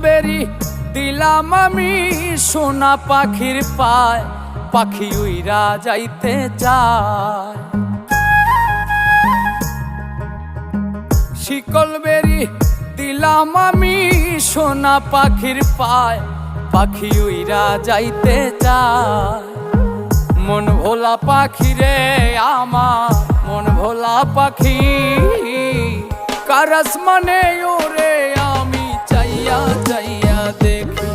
বেরি দিলাম আমি সোনা পাখির পায়, পাখি উইরা যাইতে চায়। শিকল বেরি দিলাম আমি সোনা পাখির পায়, পাখি উইরা যাইতে চায়। মন ভোলা পাখি রে আমার, মন ভোলা পাখি, কার আসমানে ওরে আমি চাইয়া চাইয়া দেখি।